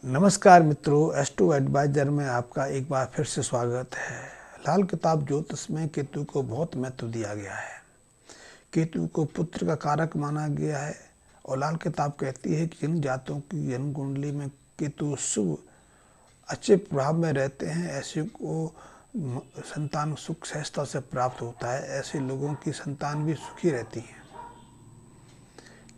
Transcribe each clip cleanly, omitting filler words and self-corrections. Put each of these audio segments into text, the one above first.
नमस्कार मित्रों, astro adviser में आपका एक बार फिर से स्वागत है। लाल किताब ज्योतिष में केतु को बहुत महत्व दिया गया है। केतु को पुत्र का कारक माना गया है और लाल किताब कहती है कि जिन जातों की जन्म कुंडली में केतु शुभ अच्छे प्रभाव में रहते हैं, ऐसे को संतान सुख सहजता से प्राप्त होता है। ऐसे लोगों की संतान भी सुखी रहती है।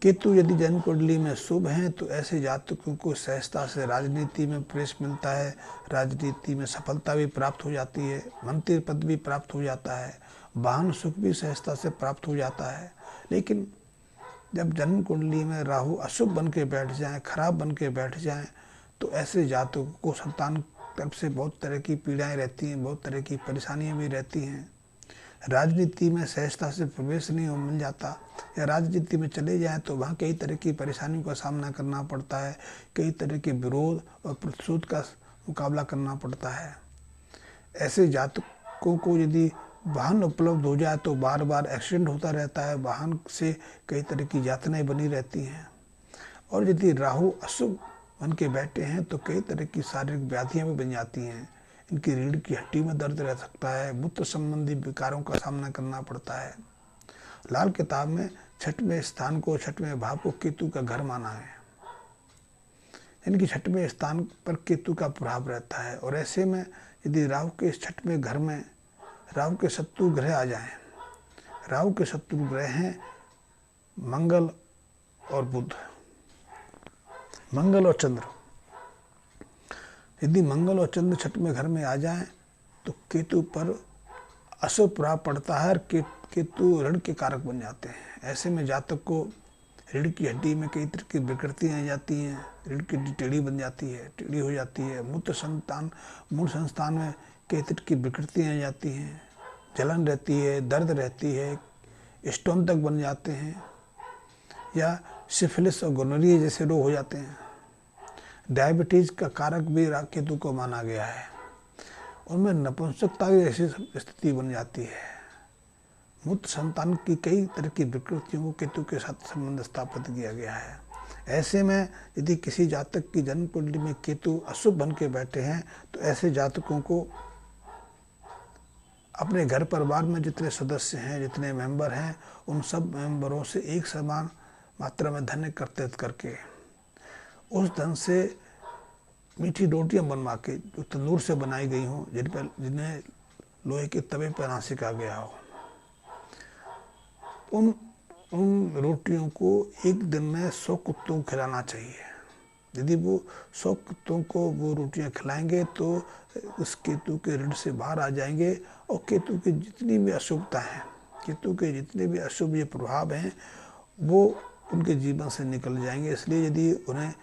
केतु यदि जन्म कुंडली में शुभ हैं तो ऐसे जातकों को सहजता से राजनीति में प्रवेश मिलता है, राजनीति में सफलता भी प्राप्त हो जाती है, मंत्री पद भी प्राप्त हो जाता है, वाहन सुख भी सहजता से प्राप्त हो जाता है। लेकिन जब जन्म कुंडली में राहु अशुभ बन के बैठ जाए, खराब बन के बैठ जाए, तो ऐसे जातकों को संतान तरफ से बहुत तरह की पीड़ाएं रहती हैं, बहुत तरह की परेशानियां भी रहती हैं। राजनीति में सहजता से प्रवेश नहीं मिल जाता, या राजनीति में चले जाएं तो वहाँ कई तरह की परेशानियों का सामना करना पड़ता है, कई तरह के विरोध और प्रतिशोध का मुकाबला करना पड़ता है। ऐसे जातकों को यदि वाहन उपलब्ध हो जाए तो बार बार एक्सीडेंट होता रहता है, वाहन से कई तरह की यातनाएं बनी रहती हैं। और यदि राहु अशुभ बन के बैठे हैं तो कई तरह की शारीरिक व्याधियाँ भी बन जाती हैं। इनकी रीढ़ की हड्डी में दर्द रह सकता है, मूत्र संबंधी विकारों का सामना करना पड़ता है। लाल किताब में छठवें स्थान को, छठवें भाव को केतु का घर माना है। इनकी छठवें स्थान पर केतु का प्रभाव रहता है और ऐसे में यदि राहु के छठवें घर में राहु के शत्रु ग्रह आ जाएं, राहु के शत्रु ग्रह हैं मंगल और बुध, मंगल और चंद्र। यदि मंगल और चंद्र छठवें घर में आ जाएं तो केतु पर अशुभ प्रभाव पड़ता है और केतु ऋण के कारक बन जाते हैं। ऐसे में जातक को रीढ़ की हड्डी में कई तरह की विकृतियाँ आ जाती हैं, रीढ़ की हड्डी टेढ़ी बन जाती है, टेढ़ी हो जाती है। मूल संस्थान में कई तरह की विकृतियाँ आ जाती हैं, जलन रहती है, दर्द रहती है, स्टोन तक बन जाते हैं, या सिफिलिस और गोनोरिया जैसे रोग हो जाते हैं। डायबिटीज का कारक भी केतु को माना गया है। उनमें नपुंसकता की ऐसी स्थिति बन जाती है। मूत्र संतान की कई तरह की विकृतियों को केतु के साथ संबंध स्थापित किया गया है। ऐसे में यदि किसी जातक की जन्म कुंडली में केतु अशुभ बन के बैठे हैं तो ऐसे जातकों को अपने घर परिवार में जितने सदस्य हैं, जितने मेंबर हैं, उन सब मेंबरों से एक समान मात्रा में धन एकत्रित करके उस धन से मीठी रोटियां बनवा के जो तंदूर से बनाई गई हों, जिन्हें लोहे के तवे पर ना सिका गया हो, उन रोटियों को एक दिन में 100 कुत्तों को खिलाना चाहिए। यदि वो 100 कुत्तों को वो रोटियां खिलाएंगे तो उस केतु के ऋण से बाहर आ जाएंगे और केतु की जितनी भी अशुभता हैं, केतु के जितने भी अशुभ ये प्रभाव हैं, वो उनके जीवन से निकल जाएंगे। इसलिए यदि उन्हें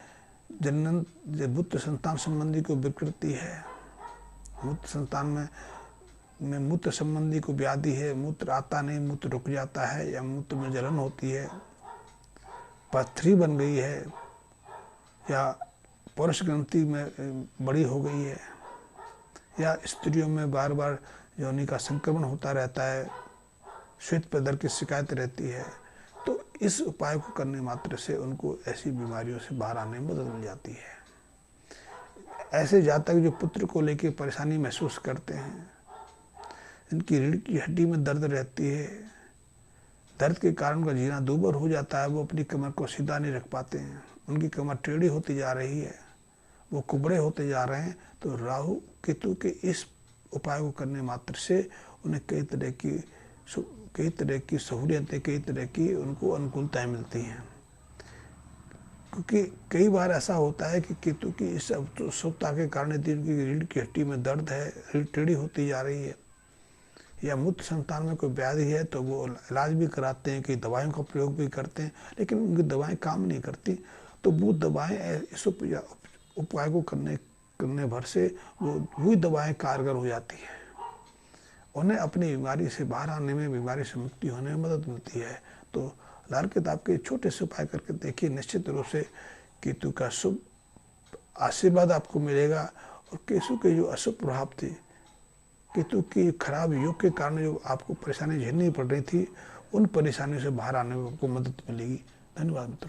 जनन मूत्र संतान संबंधी कोई विकृति है, मूत्र संतान में मूत्र संबंधी कोई व्याधि है, मूत्र आता नहीं, मूत्र रुक जाता है, या मूत्र में जलन होती है, पथरी बन गई है, या पुरुष ग्रंथि में बड़ी हो गई है, या स्त्रियों में बार बार योनि का संक्रमण होता रहता है, श्वेत प्रदर की शिकायत रहती है, तो इस उपाय को करने मात्र से उनको ऐसी बीमारियों से बाहर आने में मदद मिल जाती है। ऐसे जातक जो पुत्र को लेकर परेशानी महसूस करते हैं, इनकी रीढ़ की हड्डी में दर्द रहती है, दर्द के कारण उनका जीना दूभर हो जाता है, वो अपनी कमर को सीधा नहीं रख पाते हैं, उनकी कमर टेढ़ी होती जा रही है, वो कुबड़े होते जा रहे हैं, तो राहु केतु के इस उपाय को करने मात्र से उन्हें कई तरह की सहूलियतें, कई तरह की उनको अनुकूलताएं मिलती हैं। क्योंकि कई बार ऐसा होता है कि केतु की इस अशुभता के कारण यदि उनकी रीढ़ की हड्डी में दर्द है, रीढ़ टेढ़ी होती जा रही है, या मूत्र संतान में कोई व्याधि है, तो वो इलाज भी कराते हैं, कई दवाइयों का प्रयोग भी करते हैं, लेकिन उनकी दवाएं काम नहीं करती। तो वो दवाएं इस उपाय को करने भर से वही दवाएं कारगर हो जाती हैं, उन्हें अपनी बीमारी से बाहर आने में, बीमारी से मुक्ति होने में मदद मिलती है। तो लाल किताब के छोटे से उपाय करके देखिए, निश्चित रूप से केतु का शुभ आशीर्वाद आपको मिलेगा और केतु के जो अशुभ प्रभाव थे, केतु की खराब योग के कारण जो आपको परेशानी झेलनी पड़ रही थी, उन परेशानियों से बाहर आने में आपको मदद मिलेगी। धन्यवाद मित्रों।